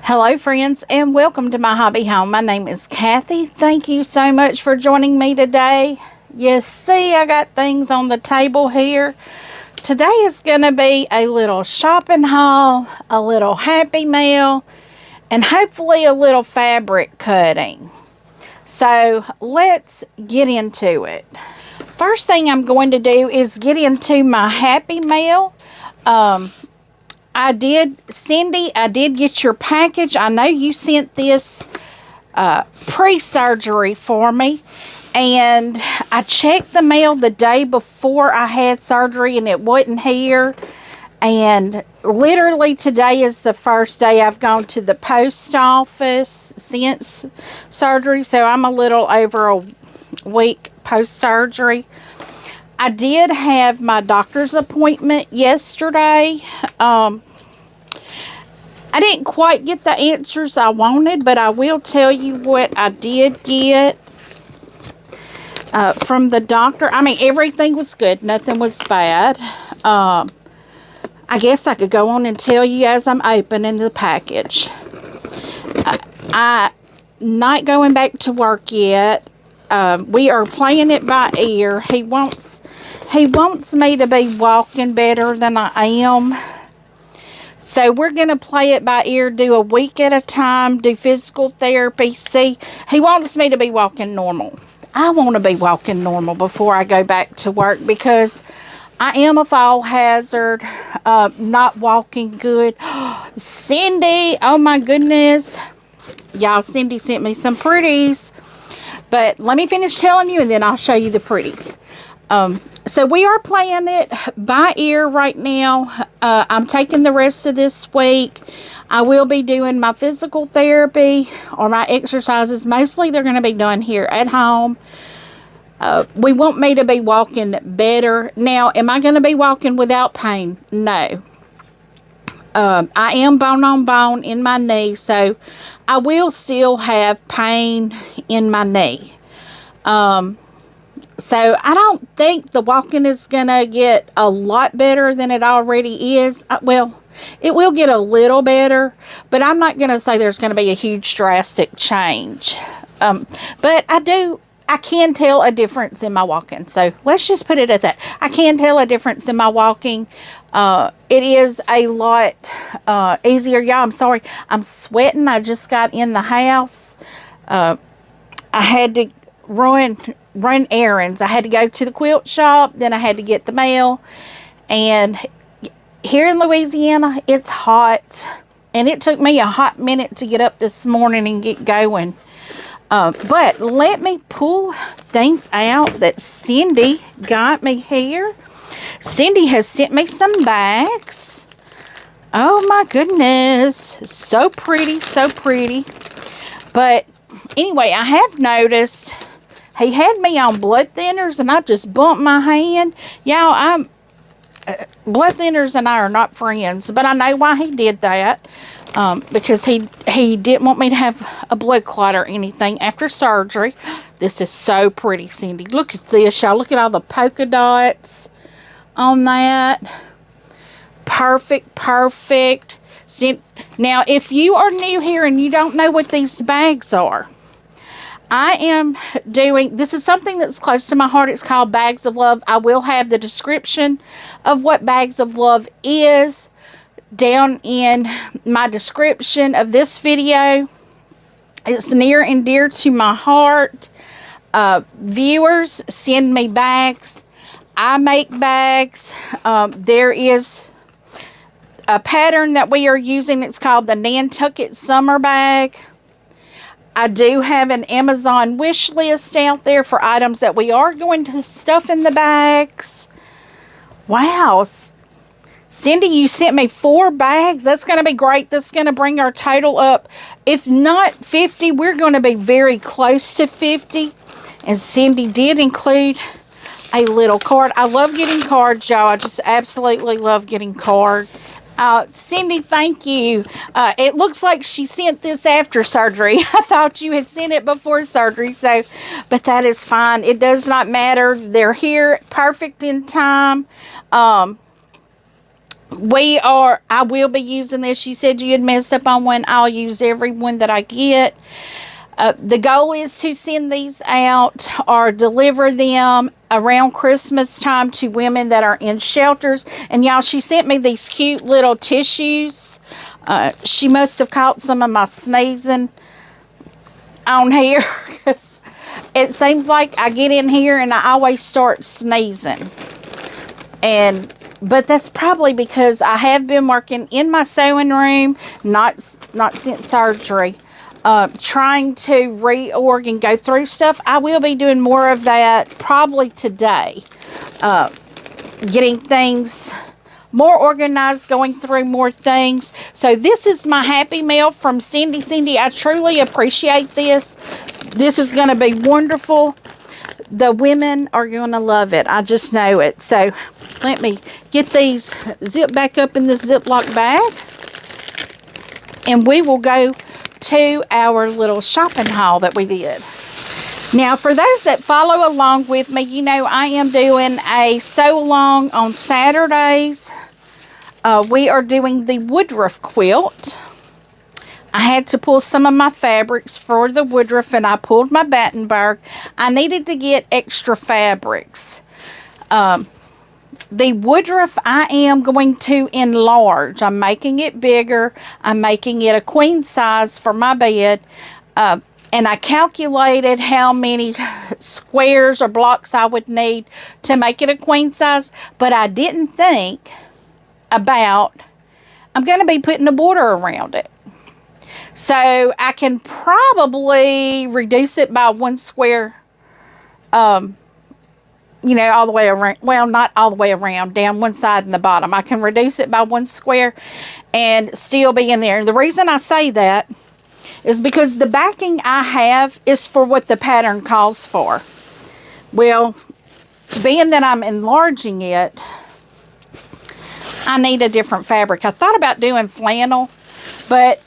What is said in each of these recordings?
Hello friends and welcome to my hobby home. My name is Kathy. Thank you so much for joining me today. You see I got things on the table here. Today is going to be a little shopping haul, a little happy meal, and hopefully a little fabric cutting. So let's get into it. First thing I'm going to do is get into my happy meal. Cindy, I did get your package. I know you sent this pre-surgery for me. And I checked the mail the day before I had surgery and it wasn't here. And literally today is the first day I've gone to the post office since surgery. So I'm a little over a week post-surgery. I did have my doctor's appointment yesterday. I didn't quite get the answers I wanted, but I will tell you what I did get from the doctor. I mean, everything was good. Nothing was bad. I guess I could go on and tell you as I'm opening the package. I'm not going back to work yet. We are playing it by ear. He wants me to be walking better than I am. So we're going to play it by ear, do a week at a time, do physical therapy. See, he wants me to be walking normal. I want to be walking normal before I go back to work because I am a fall hazard, not walking good. Cindy, oh my goodness. Y'all, Cindy sent me some pretties. But let me finish telling you and then I'll show you the pretties. So we are playing it by ear right now. I'm taking the rest of this week. I will be doing my physical therapy or my exercises. Mostly they're going to be done here at home. We want me to be walking better. Now, am I going to be walking without pain? No. I am bone on bone in my knee, so I will still have pain in my knee. So I don't think the walking is going to get a lot better than it already is. Well, it will get a little better, but I'm not going to say there's going to be a huge drastic change. But I can tell a difference in my walking. So let's just put it at that. I can tell a difference in my walking. It is a lot easier. Y'all, I'm sorry. I'm sweating. I just got in the house. I had to run errands. I had to go to the quilt shop. Then I had to get the mail. And here in Louisiana, it's hot. And it took me a hot minute to get up this morning and get going. But let me pull things out that Cindy got me here. Cindy has sent me some bags. Oh my goodness. So pretty, so pretty. But anyway, I have noticed he had me on blood thinners and I just bumped my hand. Y'all, blood thinners and I are not friends, but I know why he did that. Because he didn't want me to have a blood clot or anything after surgery. This is so pretty, Cindy. Look at this, y'all. Look at all the polka dots on that. Perfect, perfect. Now, if you are new here and you don't know what these bags are, I am doing, this is something that's close to my heart. It's called Bags of Love. I will have the description of what Bags of Love is down in my description of this video. It's near and dear to my heart. Viewers send me bags. I make bags. There is a pattern that we are using. It's called the Nantucket Summer Bag. I do have an Amazon wish list out there for items that we are going to stuff in the bags. Wow. Cindy, you sent me 4 bags. That's going to be great. That's going to bring our total up. If not 50, we're going to be very close to 50. And Cindy did include a little card. I love getting cards, y'all. I just absolutely love getting cards. Cindy, thank you. It looks like she sent this after surgery. I thought you had sent it before surgery, but that is fine. It does not matter. They're here perfect in time. I will be using this. You said you had messed up on one. I'll use every one that I get. The goal is to send these out or deliver them around Christmas time to women that are in shelters. And y'all, she sent me these cute little tissues. She must have caught some of my sneezing on here. Because it seems like I get in here and I always start sneezing. But that's probably because I have been working in my sewing room, not since surgery, trying to reorg and go through stuff. I will be doing more of that probably today, getting things more organized, going through more things. So this is my Happy Mail from Cindy. Cindy, I truly appreciate this. This is going to be wonderful. The women are going to love it. I just know it. So let me get these zipped back up in this Ziploc bag. And we will go to our little shopping haul that we did. Now, for those that follow along with me, you know I am doing a sew-along on Saturdays. We are doing the Woodruff quilt. I had to pull some of my fabrics for the Woodruff, and I pulled my Battenberg. I needed to get extra fabrics. The Woodruff I am going to enlarge. I'm making it bigger. I'm making it a queen size for my bed. And I calculated how many squares or blocks I would need to make it a queen size. But I didn't think about, I'm going to be putting a border around it. So I can probably reduce it by 1 square, you know, all the way around. Well, not all the way around, down one side and the bottom. I can reduce it by 1 square and still be in there. And the reason I say that is because the backing I have is for what the pattern calls for. Well, being that I'm enlarging it, I need a different fabric. I thought about doing flannel, but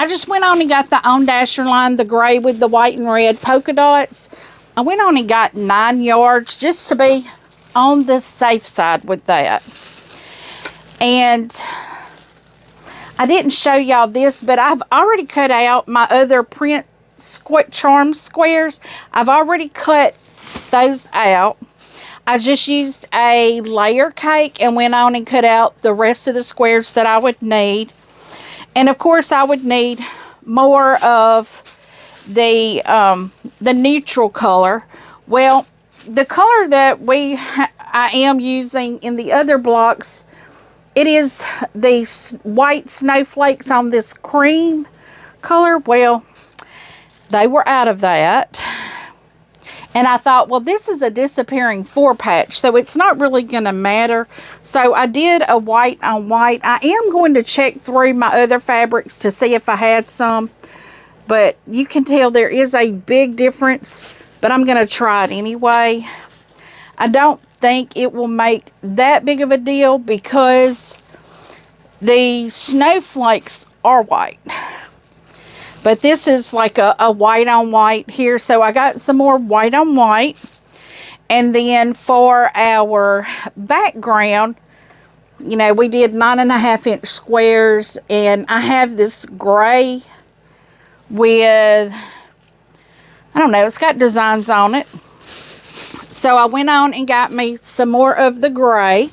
I just went on and got the On Dasher line, the gray with the white and red polka dots. I went on and got 9 yards just to be on the safe side with that. And I didn't show y'all this, but I've already cut out my other print charm squares. I've already cut those out. I just used a layer cake and went on and cut out the rest of the squares that I would need. And of course I would need more of the neutral color. Well, the color that I am using in the other blocks, it is the white snowflakes on this cream color. Well, they were out of that. And I thought, well, this is a disappearing 4-patch, so it's not really going to matter. So I did a white on white. I am going to check through my other fabrics to see if I had some. But you can tell there is a big difference, but I'm going to try it anyway. I don't think it will make that big of a deal because the snowflakes are white. But this is like a white on white here. So I got some more white on white. And then for our background, you know, we did 9.5-inch squares. And I have this gray with, I don't know, it's got designs on it. So I went on and got me some more of the gray.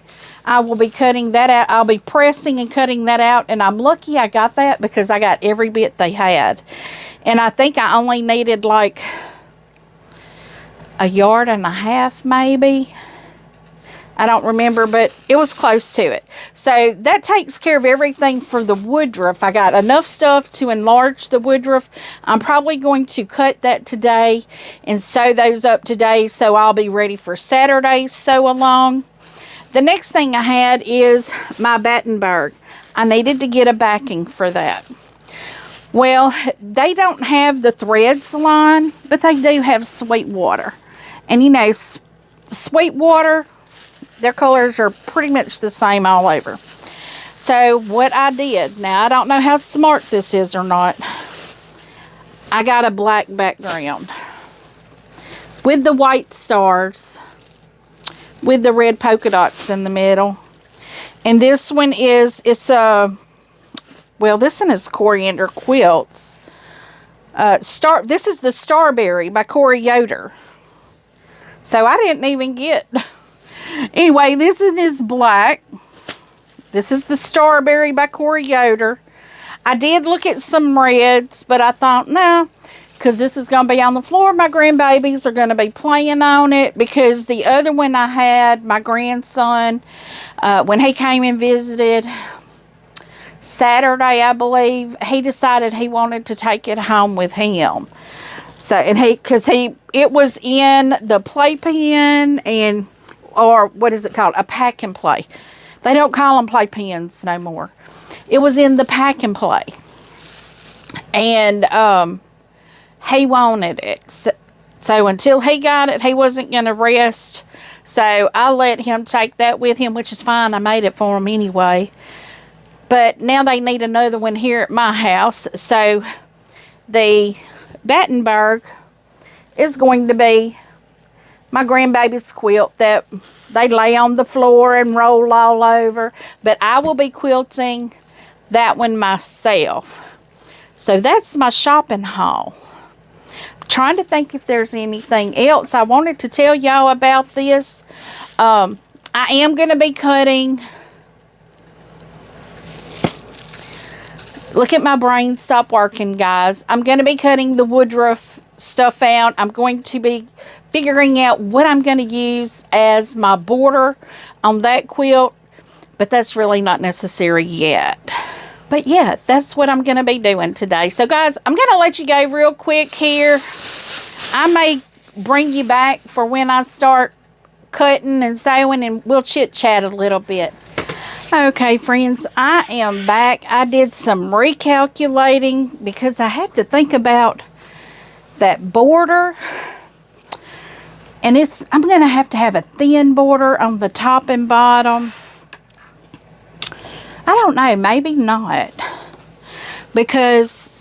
I will be cutting that out. I'll be pressing and cutting that out. And I'm lucky I got that because I got every bit they had. And I think I only needed like 1.5 yards maybe. I don't remember, but it was close to it. So that takes care of everything for the Woodruff. I got enough stuff to enlarge the Woodruff. I'm probably going to cut that today and sew those up today. So I'll be ready for Saturday's sew along. The next thing I had is my Battenberg. I needed to get a backing for that. Well, they don't have the threads line, but they do have Sweetwater. And you know, Sweetwater, their colors are pretty much the same all over. So what I did, now I don't know how smart this is or not. I got a black background with the white stars, with the red polka dots in the middle. And this one is, well, this one is Coriander Quilts. This is the Starberry by Corey Yoder. So I didn't even get... Anyway, this is black. This is the Starberry by Corey Yoder. I did look at some reds, but I thought, no, because this is going to be on the floor. My grandbabies are going to be playing on it, because the other one I had, my grandson, when he came and visited Saturday, I believe, he decided he wanted to take it home with him. So, and it was in the playpen and, or what is it called? A pack and play. They don't call them playpens no more. It was in the pack and play. And he wanted it. So until he got it, he wasn't going to rest. So I let him take that with him, which is fine. I made it for him anyway. But now they need another one here at my house. So the Battenberg is going to be my grandbaby's quilt that they lay on the floor and roll all over. But I will be quilting that one myself. So that's my shopping haul. I'm trying to think if there's anything else I wanted to tell y'all about this. I am going to be cutting... Look at my brain stop working, guys. I'm going to be cutting the woodruff stuff out. I'm going to be figuring out what I'm going to use as my border on that quilt. But that's really not necessary yet. But yeah, that's what I'm going to be doing today. So guys, I'm going to let you go real quick here. I may bring you back for when I start cutting and sewing, and we'll chit chat a little bit. Okay, friends, I am back. I did some recalculating because I had to think about that border. And I'm going to have a thin border on the top and bottom. I don't know, maybe not. Because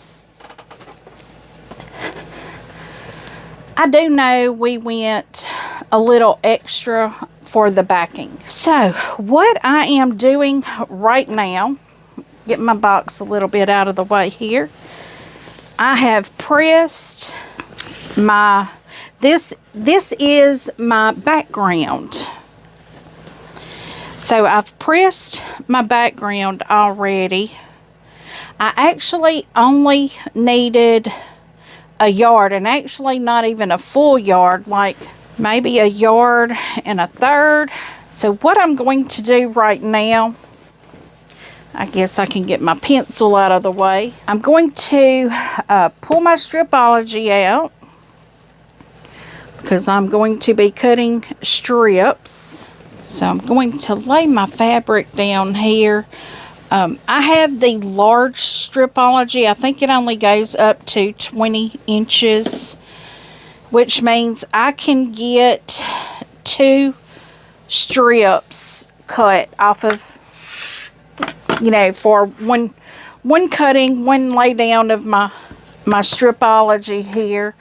I do know we went a little extra for the backing. So what I am doing right now, get my box a little bit out of the way here. I have pressed my, this is my background. So I've pressed my background already. I actually only needed a yard, and actually not even a full yard, like maybe a yard and a third. So what I'm going to do right now, I guess I can get my pencil out of the way. I'm going to pull my stripology out, because I'm going to be cutting strips. So I'm going to lay my fabric down here. I have the large stripology. I think it only goes up to 20 inches. Which means I can get 2 strips cut off of, you know, for one cutting, one lay down of my stripology here.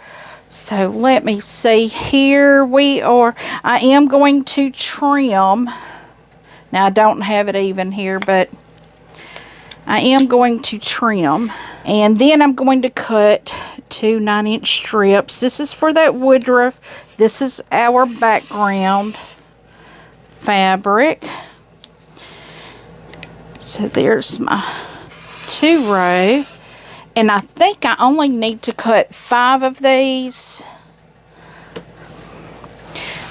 So let me see. Here we are. I am going to trim. Now I don't have it even here, but I am going to trim. And then I'm going to cut 2 9-inch strips. This is for that woodruff. This is our background fabric. So there's my 2 row. And I think I only need to cut 5 of these,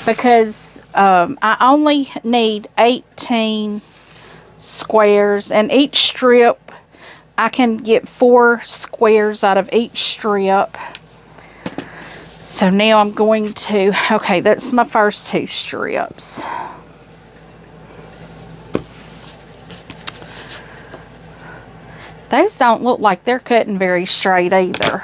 because I only need 18 squares, and each strip I can get 4 squares out of each strip. So now I'm going to, okay, that's my first 2 strips. Those don't look like they're cutting very straight either.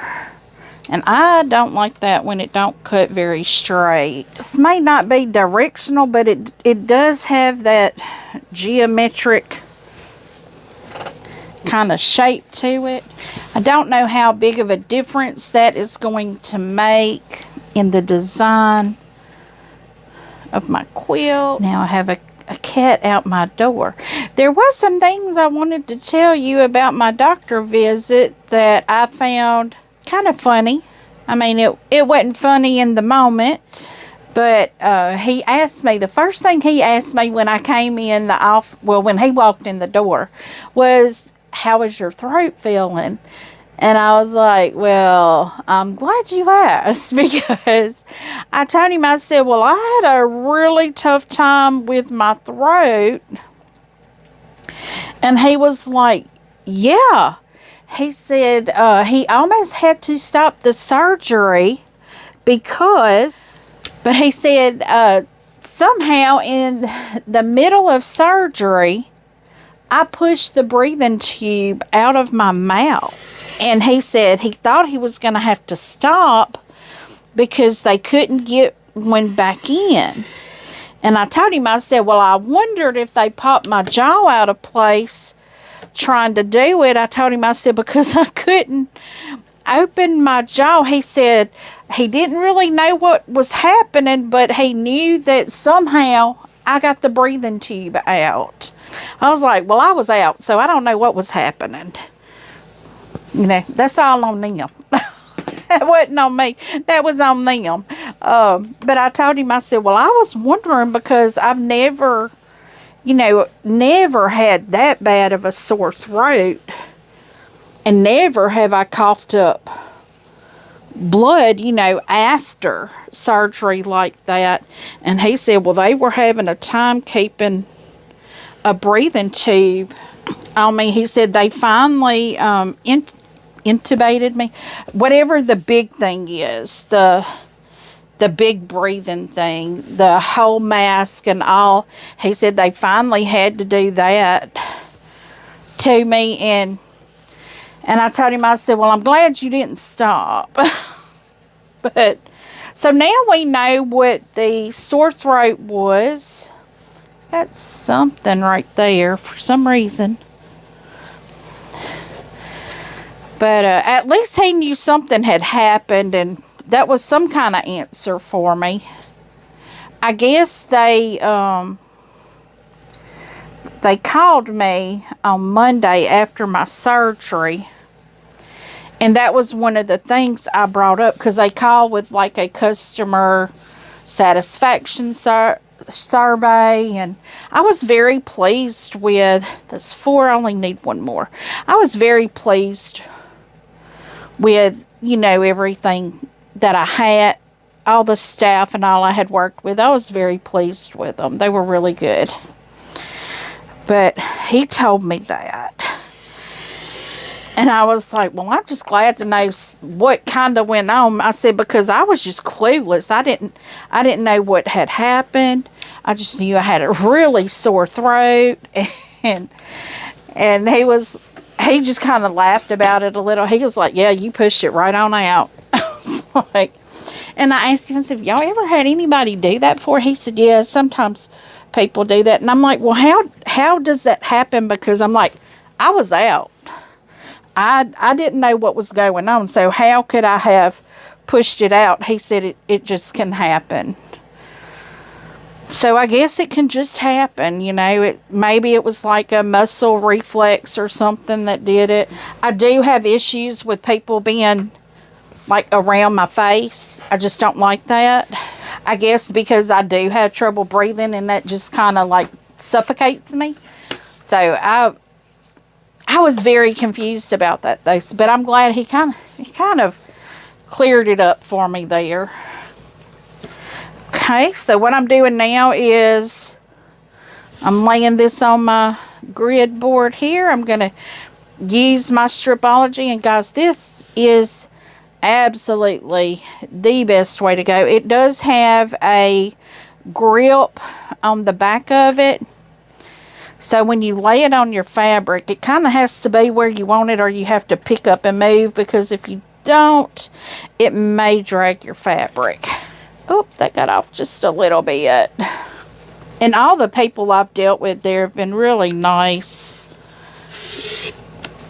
And I don't like that when it don't cut very straight. This may not be directional, but it does have that geometric kind of shape to it. I don't know how big of a difference that is going to make in the design of my quilt. Now I have a cat out my door. There was some things I wanted to tell you about my doctor visit that I found kind of funny. I mean, it wasn't funny in the moment, but he asked me, the first thing he asked me when I came in the when he walked in the door was, how is your throat feeling? And I was like, well, I'm glad you asked, because I told him, I said, well, I had a really tough time with my throat. And he was like, yeah. He said he almost had to stop the surgery but he said somehow in the middle of surgery, I pushed the breathing tube out of my mouth. And he said he thought he was going to have to stop because they couldn't get one back in. And I told him, I said, well, I wondered if they popped my jaw out of place trying to do it. I told him, I said, because I couldn't open my jaw. He said he didn't really know what was happening, but he knew that somehow I got the breathing tube out. I was like, well, I was out, so I don't know what was happening. You know, that's all on them. That wasn't on me. That was on them. But I told him, I said, well, I was wondering because I've never had that bad of a sore throat. And never have I coughed up blood, after surgery like that. And he said, well, they were having a time keeping a breathing tube on me. He said they finally intubated me, whatever the big thing is, the big breathing thing, the whole mask and all. He said they finally had to do that to me, and I told him, I said, well, I'm glad you didn't stop. But so now we know what the sore throat was. That's something right there for some reason. But at least he knew something had happened, and that was some kind of answer for me. I guess they called me on Monday after my surgery, and that was one of the things I brought up, because they called with like a customer satisfaction survey, and I was very pleased with this. 4, I only need one more. I was very pleased with, everything that I had, all the staff and all I had worked with. I was very pleased with them. They were really good. But he told me that. And I was like, well, I'm just glad to know what kind of went on. I said, because I was just clueless. I didn't know what had happened. I just knew I had a really sore throat. And he just kind of laughed about it a little. He was like, yeah, you pushed it right on out. I was like, and I asked him, I said, have y'all ever had anybody do that before? He said, yeah, sometimes people do that. And I'm like, well, how does that happen? Because I'm like, I was out. I didn't know what was going on. So how could I have pushed it out? He said it just can happen. So I guess it can just happen, maybe it was like a muscle reflex or something that did it. I do have issues with people being like around my face. I just don't like that. I guess because I do have trouble breathing, and that just kind of like suffocates me. So I was very confused about that though, but I'm glad he kind of cleared it up for me there. Okay, so what I'm doing now is I'm laying this on my grid board here. I'm going to use my Stripology, and guys, this is absolutely the best way to go. It does have a grip on the back of it, so when you lay it on your fabric, it kind of has to be where you want it, or you have to pick up and move, because if you don't, it may drag your fabric. Oh, that got off just a little bit. And all the people I've dealt with there have been really nice.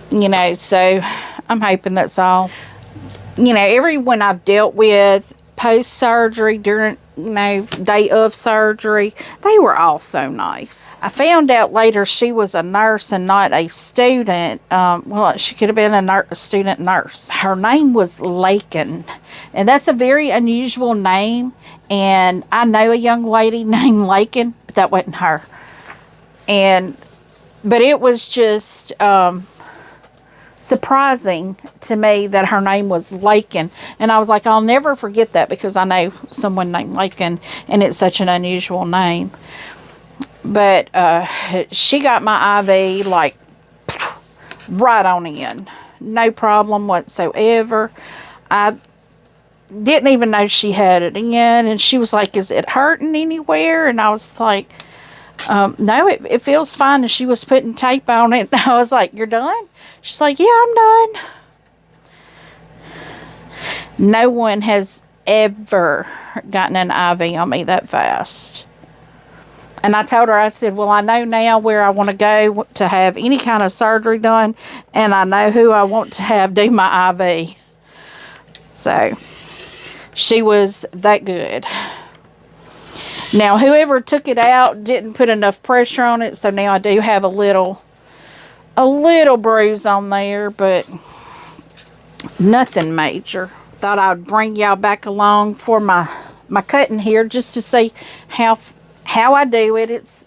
So I'm hoping that's all. Everyone I've dealt with post-surgery, during, day of surgery. They were all so nice. I found out later she was a nurse and not a student. Well, she could have been a student nurse. Her name was Lakin, and that's a very unusual name. And I know a young lady named Lakin, but that wasn't her. But it was just surprising to me that her name was Lakin. And I was like, I'll never forget that, because I know someone named Lakin, and it's such an unusual name. But she got my IV like right on in. No problem whatsoever. I didn't even know she had it in. And she was like, is it hurting anywhere? And I was like, no, it feels fine. And she was putting tape on it. And I was like, you're done? She's like, yeah, I'm done. No one has ever gotten an IV on me that fast. And I told her, I said, well, I know now where I want to go to have any kind of surgery done. And I know who I want to have do my IV. So, she was that good. Now, whoever took it out didn't put enough pressure on it. So now I do have a little bruise on there, but nothing major. Thought I'd bring y'all back along for my cutting here, just to see how I do it. It's,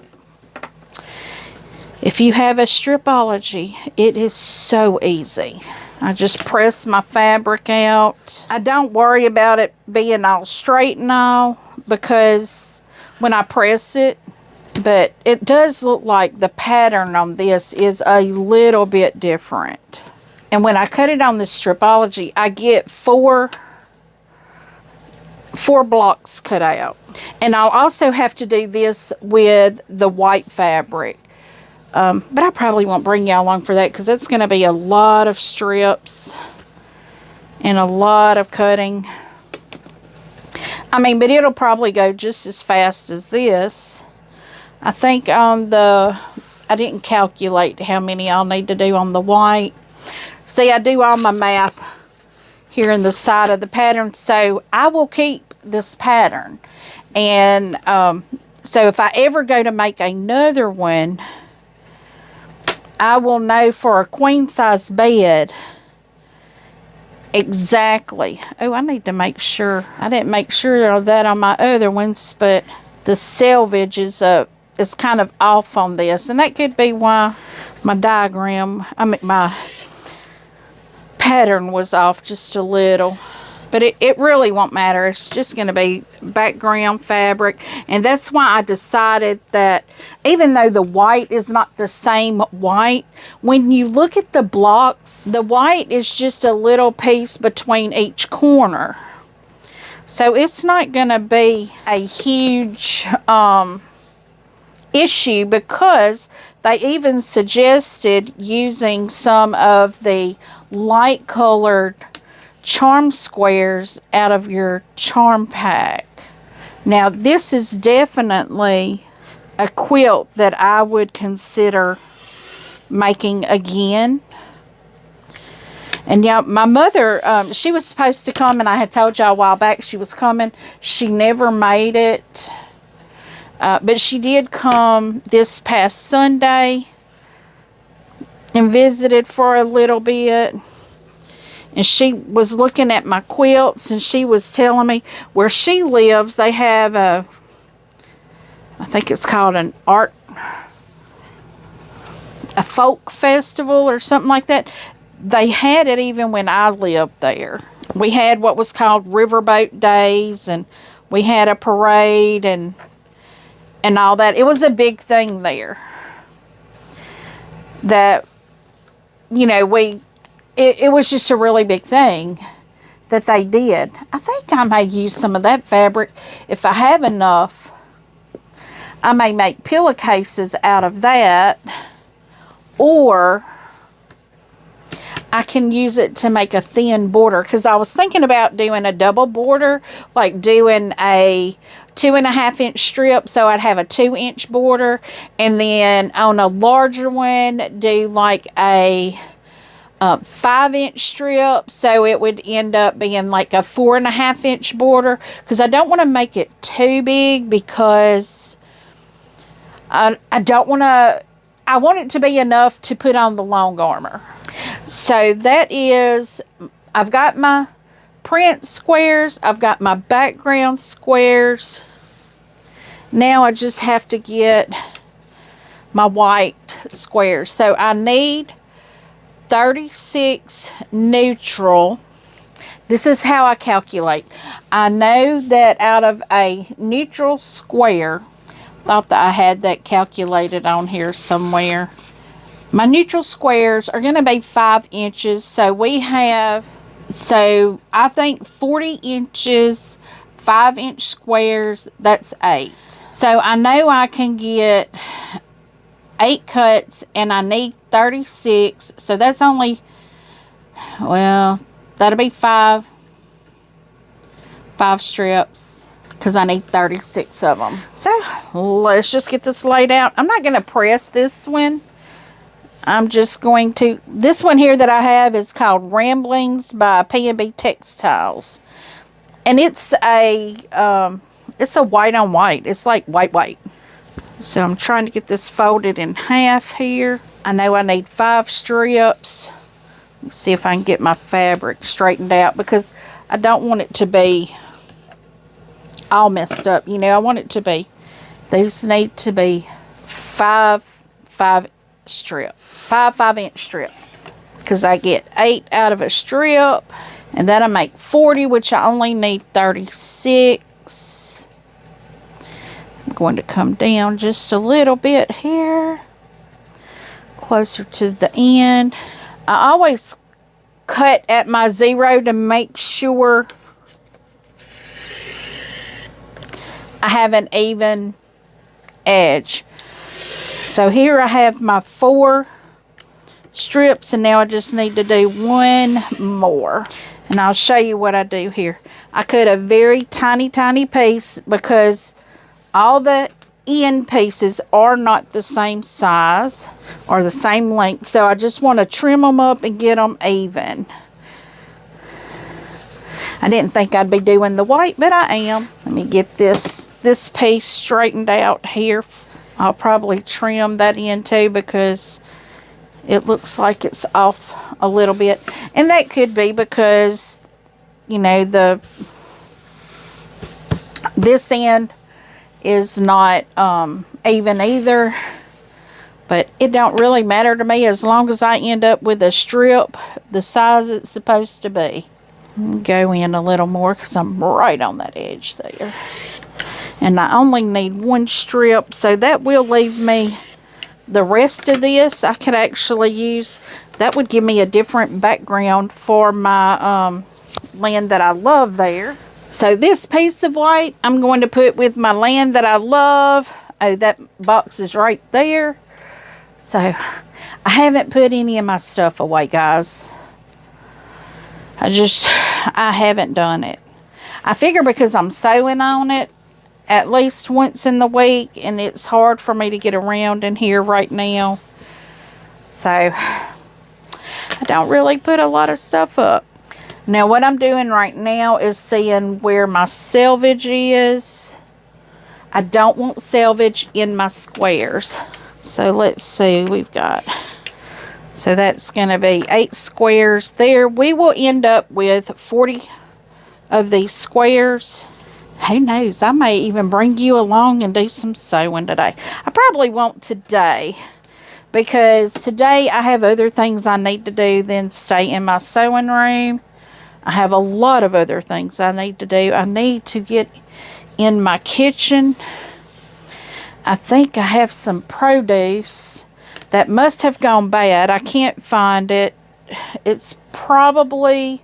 if you have a stripology, it is so easy. I just press my fabric out. I don't worry about it being all straight and all, because when I press it, but it does look like the pattern on this is a little bit different. And when I cut it on the stripology, I get four blocks cut out. And I'll also have to do this with the white fabric. But I probably won't bring y'all along for that, because it's going to be a lot of strips and a lot of cutting. I mean, but it'll probably go just as fast as this. I think on I didn't calculate how many I'll need to do on the white. See, I do all my math here in the side of the pattern, so I will keep this pattern. And so if I ever go to make another one, I will know for a queen size bed exactly. Oh, I need to make sure. I didn't make sure of that on my other ones, but the selvage is kind of off on this, and that could be why my my pattern was off just a little. But it really won't matter. It's just going to be background fabric. And that's why I decided that even though the white is not the same white, when you look at the blocks, the white is just a little piece between each corner. So it's not going to be a huge issue, because they even suggested using some of the light colored charm squares out of your charm pack. Now, this is definitely a quilt that I would consider making again. And yeah, my mother, she was supposed to come, and I had told y'all a while back she was coming. She never made it. But she did come this past Sunday and visited for a little bit. And she was looking at my quilts, and she was telling me where she lives, they have I think it's called a folk festival or something like that. They had it even when I lived there. We had what was called riverboat days, and we had a parade and all that. It was a big thing there. That, you know, it was just a really big thing that they did. I think I may use some of that fabric. If I have enough, I may make pillowcases out of that. Or I can use it to make a thin border. Because I was thinking about doing a double border. Like doing a 2.5 inch strip, so I'd have a 2-inch border. And then on a larger one, do like a 5-inch strip, so it would end up being like a 4.5-inch border, because I don't want to make it too big, because I don't want to, I want it to be enough to put on the long armor. So that is, I've got my print squares, I've got my background squares. Now I just have to get my white squares. So I need 36 neutral. This is how I calculate. I know that out of a neutral square, thought that I had that calculated on here somewhere. My neutral squares are going to be 5 inches. So we have, so I think 40 inches, 5-inch squares, that's 8. So I know I can get 8 cuts, and I need 36. So that's only, well, that'll be 5 strips, because I need 36 of them. So let's just get this laid out. I'm not going to press this one. I'm just going to, this one here that I have is called Ramblings by P&B Textiles. And it's a white on white. It's like white. So I'm trying to get this folded in half here. I know I need 5 strips. Let's see if I can get my fabric straightened out, because I don't want it to be all messed up. You know, I want it to be, these need to be 5 strip, 5-inch strips, because I get 8 out of a strip, and that'll make 40, which I only need 36. I'm going to come down just a little bit here, closer to the end. I always cut at my 0 to make sure I have an even edge. So here I have my 4 strips, and now I just need to do 1 more. And I'll show you what I do here. I cut a very tiny piece, because all the end pieces are not the same size or the same length. So I just want to trim them up and get them even. I didn't think I'd be doing the white, but I am. Let me get this piece straightened out here. I'll probably trim that in too, because it looks like it's off a little bit. And that could be because, you know, this end is not even either. But it don't really matter to me, as long as I end up with a strip the size it's supposed to be. Go in a little more, because I'm right on that edge there. And I only need 1 strip, so that will leave me the rest of this. I could actually use, that would give me a different background for my land that I love there. So this piece of white I'm going to put with my land that I love. Oh, that box is right there. So I haven't put any of my stuff away, guys. I haven't done it. I figure because I'm sewing on it at least once in the week, and it's hard for me to get around in here right now. So I don't really put a lot of stuff up. Now what I'm doing right now is seeing where my selvage is. I don't want selvage in my squares. So let's see, we've got, so that's going to be 8 squares there. We will end up with 40 of these squares. Who knows, I may even bring you along and do some sewing today. I probably won't today, because today I have other things I need to do than stay in my sewing room. I have a lot of other things I need to do. I need to get in my kitchen. I think I have some produce that must have gone bad. I can't find it. It's probably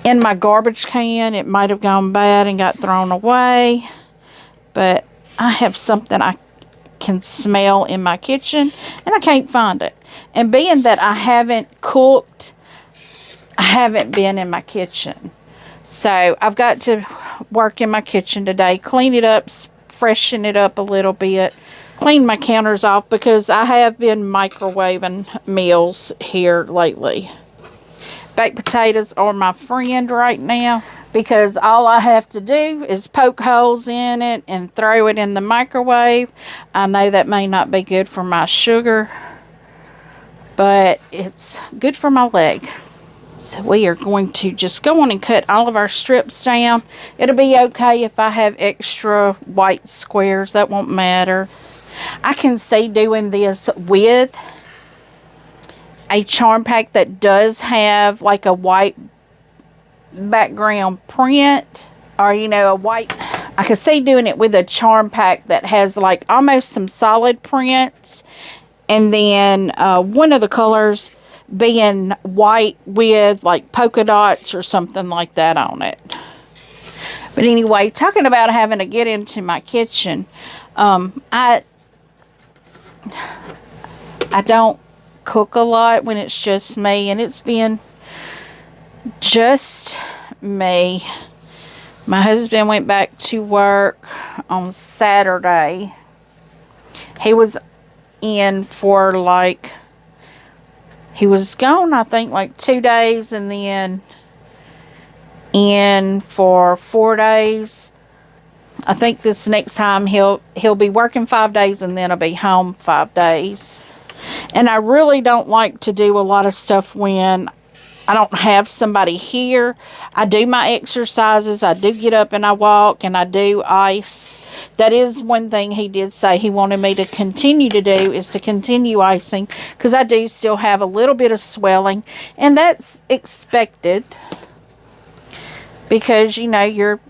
in my garbage can. It might have gone bad and got thrown away. But I have something I can smell in my kitchen, and I can't find it. And being that I haven't cooked, I haven't been in my kitchen. So I've got to work in my kitchen today, clean it up, freshen it up a little bit clean my counters off because I have been microwaving meals here lately. Baked potatoes are my friend right now because all I have to do is poke holes in it and throw it in the microwave. I know that may not be good for my sugar, but it's good for my leg. So we are going to just go on and cut all of our strips down. It'll be okay if I have extra white squares. That won't matter. I can see doing this with a charm pack that does have like a white background print, or you know, a white. I can see doing it with a charm pack that has like almost some solid prints, and then one of the colors being white with like polka dots or something like that on it. But anyway, talking about having to get into my kitchen, I don't cook a lot when it's just me, and it's been just me. My husband went back to work on Saturday. He was in for like, he was gone I think like 2 days, and then in for 4 days. I think this next time he'll be working 5 days, and then I'll be home 5 days. And I really don't like to do a lot of stuff when I don't have somebody here. I do my exercises. I do get up and I walk, and I do ice. That is one thing he did say he wanted me to continue to do, is to continue icing, because I do still have a little bit of swelling, and that's expected because, you know, you're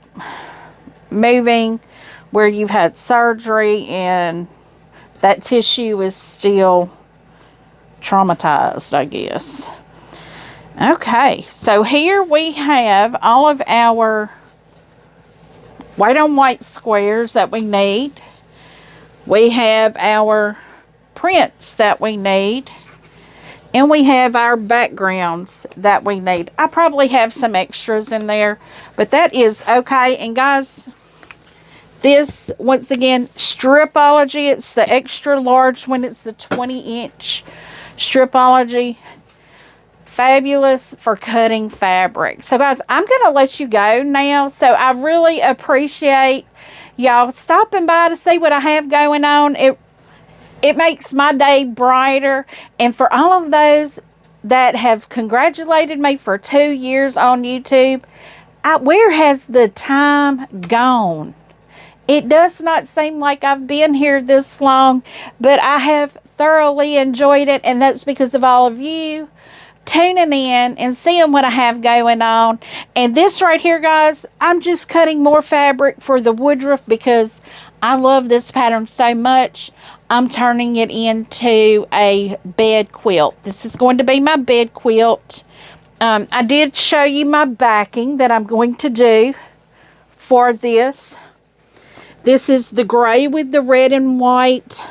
moving where you've had surgery and that tissue is still traumatized, I guess. Okay, so here we have all of our white on white squares that we need. We have our prints that we need. And we have our backgrounds that we need. I probably have some extras in there, but that is okay. And guys, this, once again, Stripology. It's the extra large one. It's the 20-inch Stripology. Fabulous for cutting fabric. So guys, I'm going to let you go now. So I really appreciate y'all stopping by to see what I have going on. It makes my day brighter. And for all of those that have congratulated me for 2 years on YouTube, where has the time gone? It does not seem like I've been here this long, but I have thoroughly enjoyed it, and that's because of all of you tuning in and seeing what I have going on. And this right here, guys, I'm just cutting more fabric for the woodruff because I love this pattern so much. I'm turning it into a bed quilt. This is going to be my bed quilt. I did show you my backing that I'm going to do for this. This is the gray with the red and white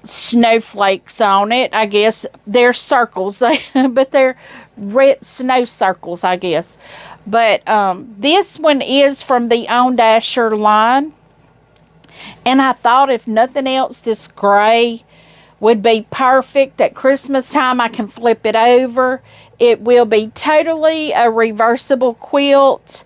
snowflakes on it. I guess they're circles, but they're red snow circles, I guess. But this one is from the On Dasher line. And I thought, if nothing else, this gray would be perfect. At Christmas time, I can flip it over. It will be totally a reversible quilt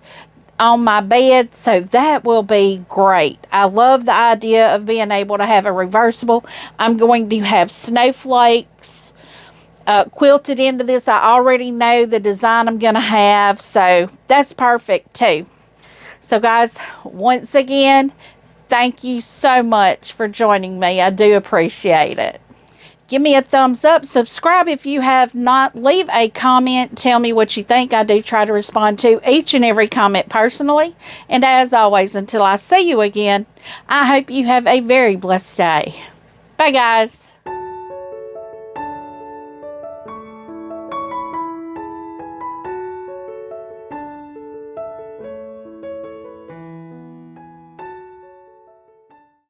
on my bed, so that will be great. I love the idea of being able to have a reversible. I'm going to have snowflakes quilted into this. I already know the design I'm going to have, so that's perfect too. So guys, once again, thank you so much for joining me. I do appreciate it. Give me a thumbs up. Subscribe if you have not. Leave a comment. Tell me what you think. I do try to respond to each and every comment personally. And as always, until I see you again, I hope you have a very blessed day. Bye, guys.